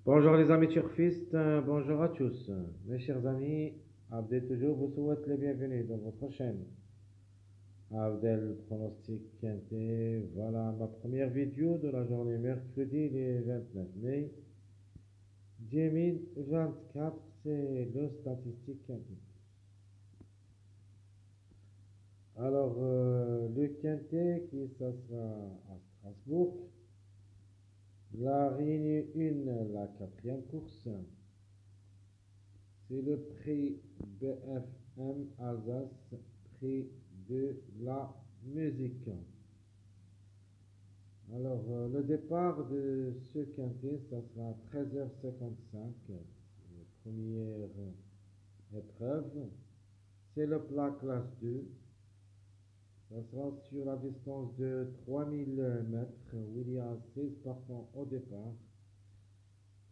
Bonjour les amis turfistes, bonjour à tous. Mes chers amis, Abdel toujours vous souhaite les bienvenus dans votre chaîne. Abdel Pronostic Quintet, voilà ma première vidéo de la journée mercredi le 29 mai 2024, c'est le statistique Quintet. Alors, le Quintet qui ça sera à Strasbourg, la Réunion 1, la quatrième course. C'est le prix BFM Alsace, prix de la musique. Alors, le départ de ce quintet, ça sera à 13h55, première épreuve. C'est le plat classe 2. Ça sera sur la distance de 3000 mètres, où il y a 16 partants au départ.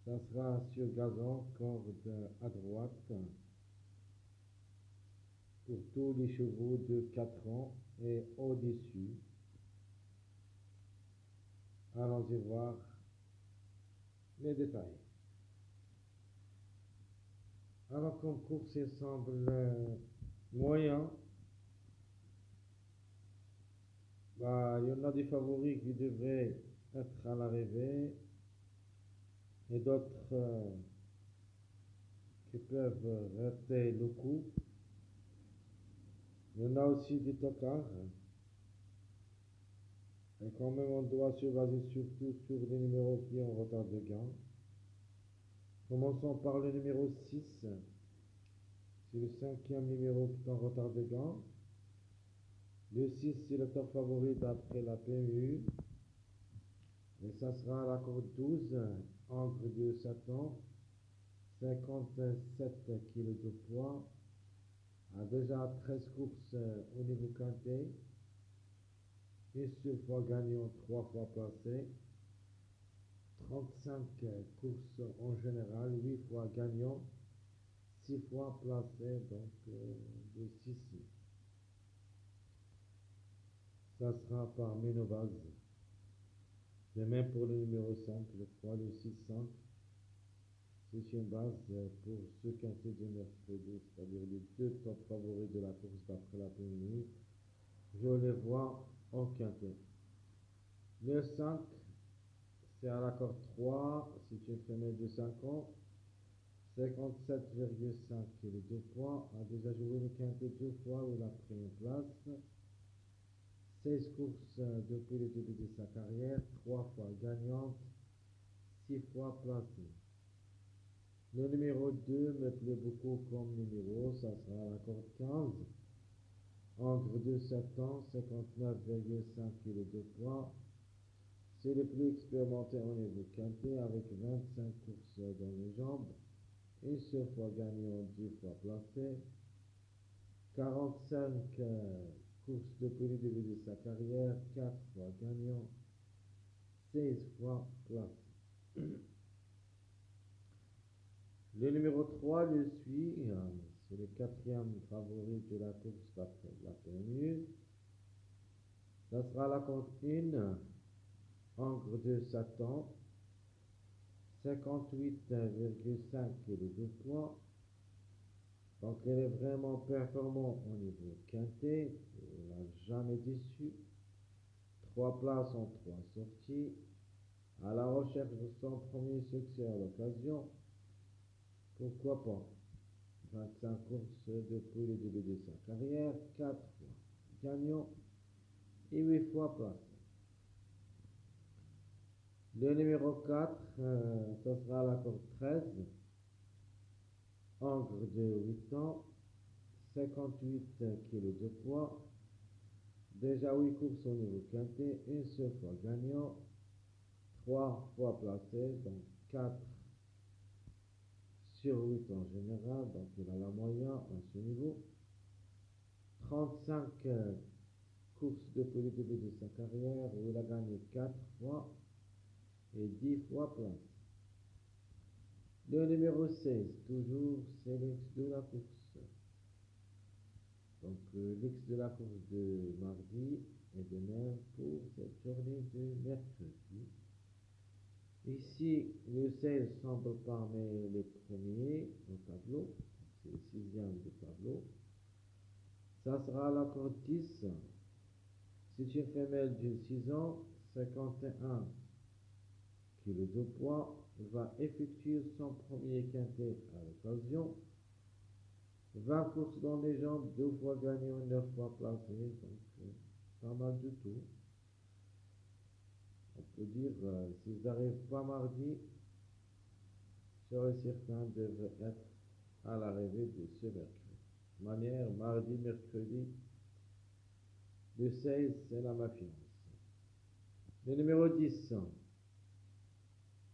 Ça sera sur gazon, corde à droite, pour tous les chevaux de 4 ans et au-dessus. Allons-y voir les détails. Alors comme course, il semble moyen. Il y en a des favoris qui devraient être à l'arrivée et d'autres qui peuvent rater le coup. Il y en a aussi des tocards. Et quand même, on doit se baser surtout sur les numéros qui ont retard de gain. Commençons par le numéro 6. C'est le cinquième numéro qui est en retard de gain. Le 6, c'est le top favori d'après la PMU. Et ça sera à la corde 12, encre de 7 ans, 57 kg de poids. A déjà 13 courses au niveau quintet. Une seule fois gagnant, 3 fois placé. 35 courses en général, 8 fois gagnant, 6 fois placé, donc de 6. Ça sera par Ménovaz. De même pour le numéro 5, le 3, le 6, 5. C'est une base pour ce quintet de mercredi, c'est-à-dire les deux top favoris de la course d'après la PMU. Je les vois en quintet. Le 5, c'est à l'accord 3, c'est une femelle de 5 ans. 57,5 kg de poids, a déjà joué le quintet 2 fois où il a pris une place. 16 courses depuis le début de sa carrière, 3 fois gagnante, 6 fois placée. Le numéro 2 me plaît beaucoup comme numéro, ça sera à la corde 15. Encre de 7 ans, 59,5 kg de poids. C'est le plus expérimenté au niveau quintet avec 25 courses dans les jambes. Une seule fois gagnant, 10 fois placé. 45 courses depuis le début de sa carrière, 4 fois gagnant, 16 fois placé. Le numéro 3 le suit, c'est le quatrième favori de la course d'après la PMU. Ça sera la compte 1, encre de 7 ans, 58,5 kg de poids. Donc elle est vraiment performante au niveau quintet, elle n'a jamais déçu. 3 places en 3 sorties. À la recherche de son premier succès à l'occasion, pourquoi pas. 25 courses depuis le début de sa carrière, 4 fois gagnant et 8 fois placé. Le numéro 4, ce sera la corde 13, encre de 8 ans, 58 kg de poids, déjà 8 courses au niveau quintet, une seule fois gagnant, 3 fois placé, donc 4 sur 8 en général, donc il a la moyenne à ce niveau. 35 courses depuis le début de sa carrière où il a gagné 4 fois et 10 fois place. Le numéro 16, toujours, c'est l'ex de la course. Donc l'ex de la course de mardi et de même pour cette journée de mercredi. Ici, le 16 semble parmi les premiers au tableau. C'est le sixième du tableau. Ça sera la corde 10. C'est une femelle de 6 ans, 51 kg de poids, va effectuer son premier quintet à l'occasion. 20 courses dans les jambes, 2 fois gagnant, 9 fois placé, donc pas mal du tout. On peut dire, s'ils n'arrivent pas mardi, je serais certain devrait être à l'arrivée de ce mercredi. De manière, mardi, mercredi, le 16, c'est la mafiance. Le numéro 10.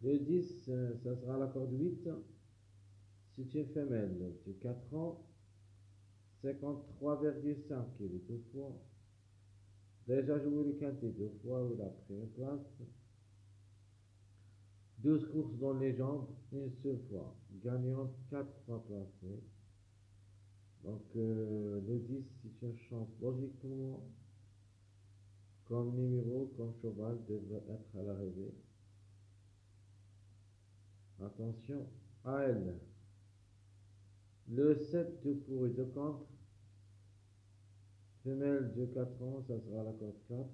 Le 10, ça sera la corde 8. C'est une femelle de 4 ans, 53,5 kg de poids. Déjà joué le quintet 2 fois, il a pris une place. 12 courses dans les jambes, une seule fois. Gagnante, 4 fois placée. Donc le 10, c'est une chance logique pour moi. Comme numéro, comme cheval, devrait être à l'arrivée. Attention à elle. Le 7 de pour et de contre. Femelle de 4 ans, ça sera la corde 4.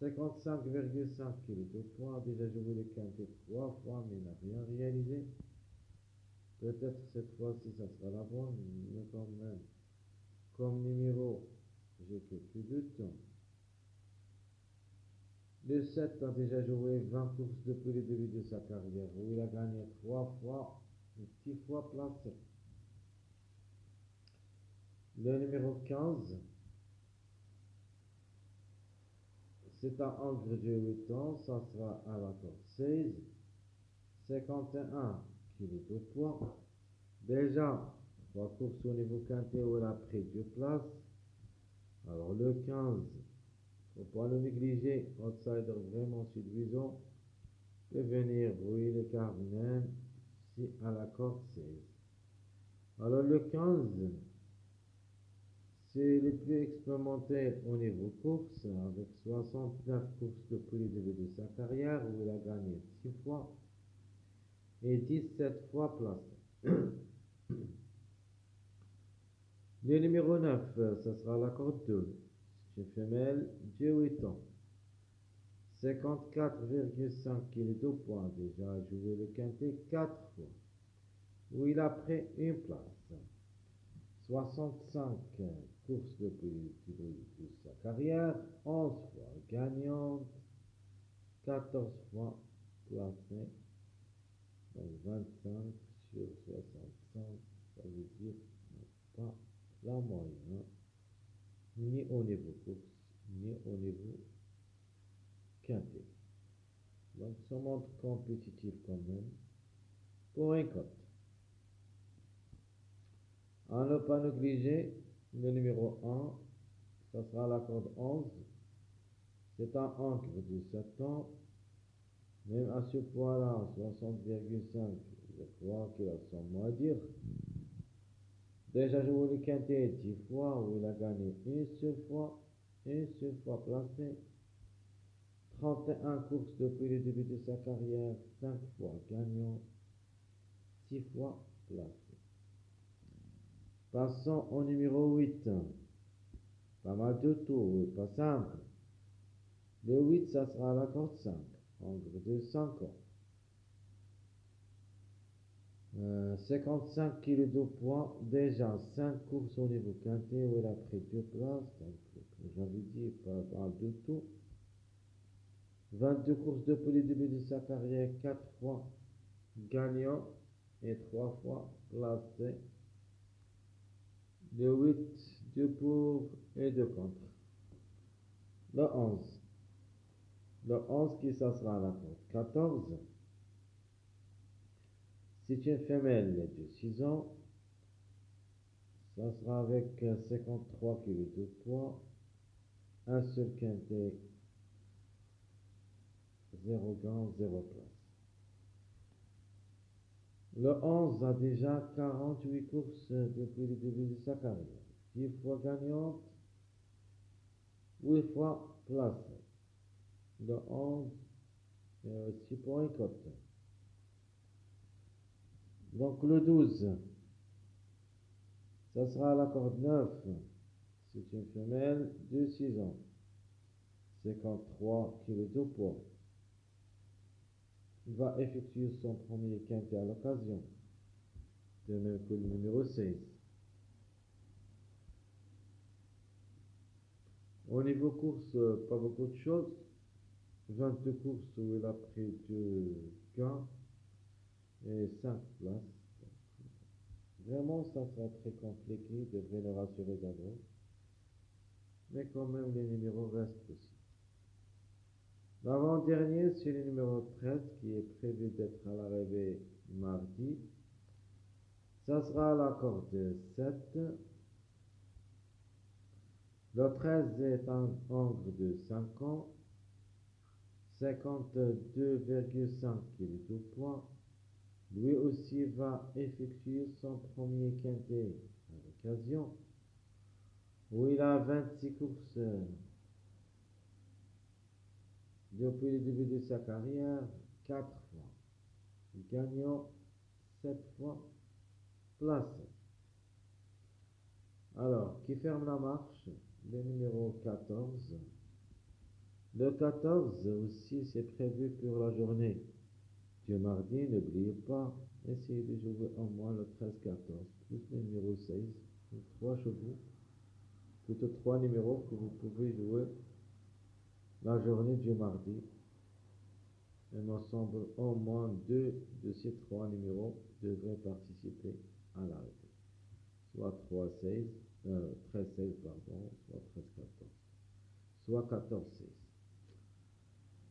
55,5 kg de poids, déjà joué le quintet 3 fois, mais n'a rien réalisé. Peut-être cette fois-ci, ça sera la bonne, mais quand même, comme numéro, j'ai quelques doutes. Le 7 a déjà joué 20 courses depuis le début de sa carrière, où il a gagné 3 fois, et 6 fois placé. Le numéro 15, c'est un Angre de 8 ans, ça sera à la corde 16, 51 kg de poids. Déjà, 3 courses au niveau quintet où il a pris 2 places. Alors le 15, faut pas le négliger, outsider vraiment séduisant, peut venir brouiller l'écart même si à la corde 16. Alors le 15, c'est le plus expérimenté au niveau course, avec 69 courses depuis le début de sa carrière, où il a gagné 6 fois et 17 fois placé. Le numéro 9, ça sera la corde 2. C'est une femelle de 8 ans. 54,5 kg de poids, déjà joué le quintet 4 fois, où il a pris une place. 65 courses depuis le début de sa carrière, 11 fois gagnante, 14 fois placée, donc 25 sur 65, ça veut dire pas la moyenne, ni au niveau course, ni au niveau quintet. Donc ça montre compétitif quand même pour un cote. À ne pas négliger le numéro 1, ça sera la corde 11. C'est un ancre de 7 ans. Même à ce poids-là, 60,5, je crois qu'il a son mot à dire. Déjà joué le quintet 10 fois, où il a gagné une seule fois placé. 31 courses depuis le début de sa carrière, 5 fois gagnant, 6 fois placé. Passons au numéro 8. Pas mal de tours, oui, pas simple. Le 8, ça sera la corde 5, angle de 5 ans. 55 kg de poids, déjà 5 courses au niveau quintet où il a pris 2 places, donc comme j'avais dit, pas mal de tout. 22 courses depuis le début de sa carrière, 4 fois gagnant et 3 fois placé. Le 8, 2 pour et 2 contre. Le 11. Le 11 qui ça sera la corde 14. C'est une femelle de 6 ans. Ça sera avec 53 kg de poids. Un seul quintet, 0 gain, 0 place. Le 11 a déjà 48 courses depuis le début de sa carrière. 10 fois gagnante, 8 fois placée. Le 11 et aussi pour une cote. Donc le 12, ça sera la corde 9. C'est une femelle de 6 ans. 53 kg de poids. Il va effectuer son premier quintet à l'occasion. De même que le numéro 16. Au niveau course, pas beaucoup de choses. 22 courses où il a pris 2 gains et 5 places. Vraiment, ça sera très compliqué, devrait le rassurer d'abord. Mais quand même, les numéros restent aussi. L'avant-dernier, c'est le numéro 13 qui est prévu d'être à l'arrivée mardi. Ça sera à la corde 7. Le 13 est un angre de 5 ans, 52,5 kg de poids. Lui aussi va effectuer son premier quintet à l'occasion, où il a 26 courses depuis le début de sa carrière, 4 fois gagnant, 7 fois placé. Alors, qui ferme la marche? Le numéro 14. Le 14 aussi, c'est prévu pour la journée du mardi. N'oubliez pas, essayez de jouer au moins le 13-14, plus le numéro 16, 3 chevaux, plutôt 3 numéros que vous pouvez jouer la journée du mardi. Il me semble au moins 2 de ces 3 numéros devraient participer à l'arrivée. Soit 3-16, 13-16, pardon, soit 13-14, soit 14-16.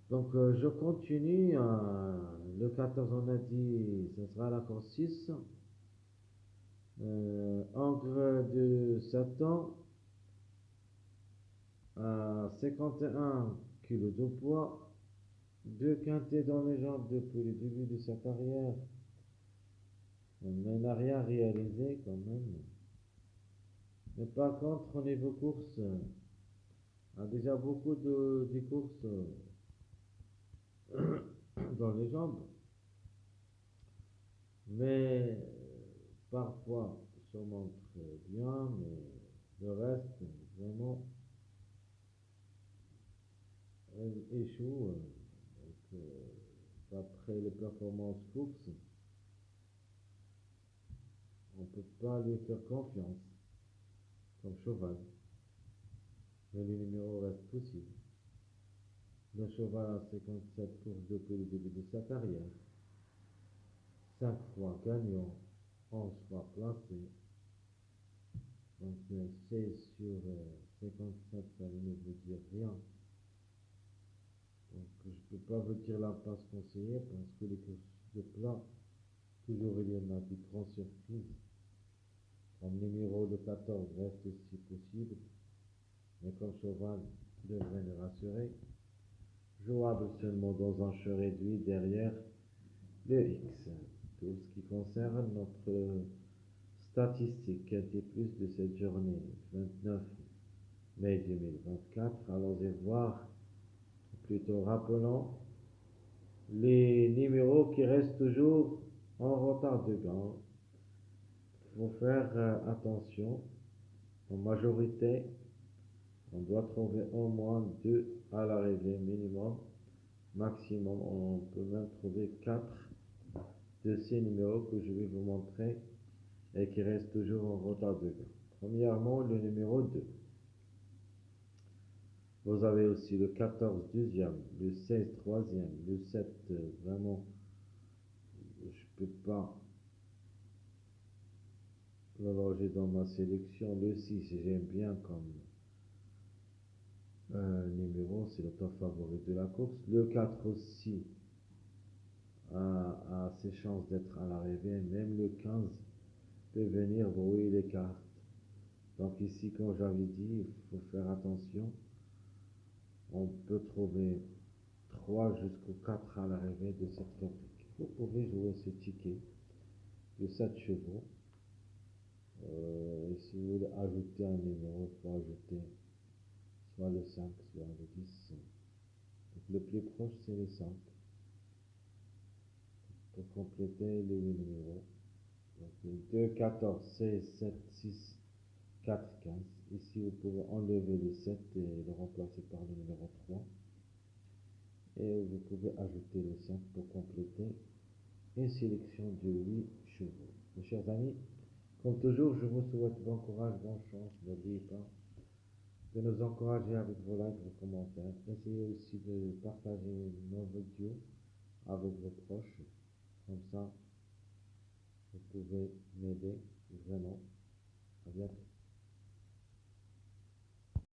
Donc je continue. Le 14, on a dit, ce sera l'accord 6. Encre de 7 ans à 51 kg de poids. 2 quintets dans les jambes depuis le début de sa carrière. On n'a rien réalisé quand même. Mais par contre, au niveau course, a déjà beaucoup de courses dans les jambes. Mais parfois, se montre bien, mais le reste, vraiment, échoue. Donc, d'après les performances courses, on ne peut pas lui faire confiance comme cheval. Mais le numéro reste possible. Le cheval a 57 courses depuis le début de sa carrière. 5 fois gagnant, 11 fois placé. Donc 16 sur 57, ça ne veut dire rien. Donc je ne peux pas vous dire la place conseillée parce que les courses de plat, toujours il y en a des grandes surprises. Comme numéro de 14 reste si possible, mais comme cheval devrait nous rassurer. Jouable seulement dans un jeu réduit derrière le X. Tout ce qui concerne notre statistique des plus de cette journée, 29 mai 2024. Allons-y voir, plutôt rappelons les numéros qui restent toujours en retard de gain. Il faut faire attention. En majorité, on doit trouver au moins 2 à l'arrivée minimum. Maximum, on peut même trouver 4 de ces numéros que je vais vous montrer et qui restent toujours en retard de gain. Premièrement, le numéro 2. Vous avez aussi le 14 deuxième, le 16 troisième, le 7 vraiment, je ne peux pas le loger dans ma sélection. Le 6, j'aime bien comme numéro, c'est le top favori de la course. Le 4 aussi a ses chances d'être à l'arrivée. Même le 15 peut venir brouiller les cartes. Donc ici, comme j'avais dit, il faut faire attention. On peut trouver 3 jusqu'au 4 à l'arrivée de cette fabrique. Vous pouvez jouer ce ticket de 7 chevaux. Si vous voulez ajouter un numéro, il faut ajouter soit le 5, soit le 10. Donc le plus proche, c'est le 5. compléter les 8 numéros. Donc 2, 14, 16, 7, 6, 4, 15. Ici, vous pouvez enlever le 7 et le remplacer par le numéro 3. Et vous pouvez ajouter le 5 pour compléter une sélection de 8 chevaux. Mes chers amis, comme toujours, je vous souhaite bon courage, bonne chance. N'oubliez pas de nous encourager avec vos likes, vos commentaires. Essayez aussi de partager nos vidéos avec vos proches. Comme ça, vous pouvez m'aider vraiment. À bientôt.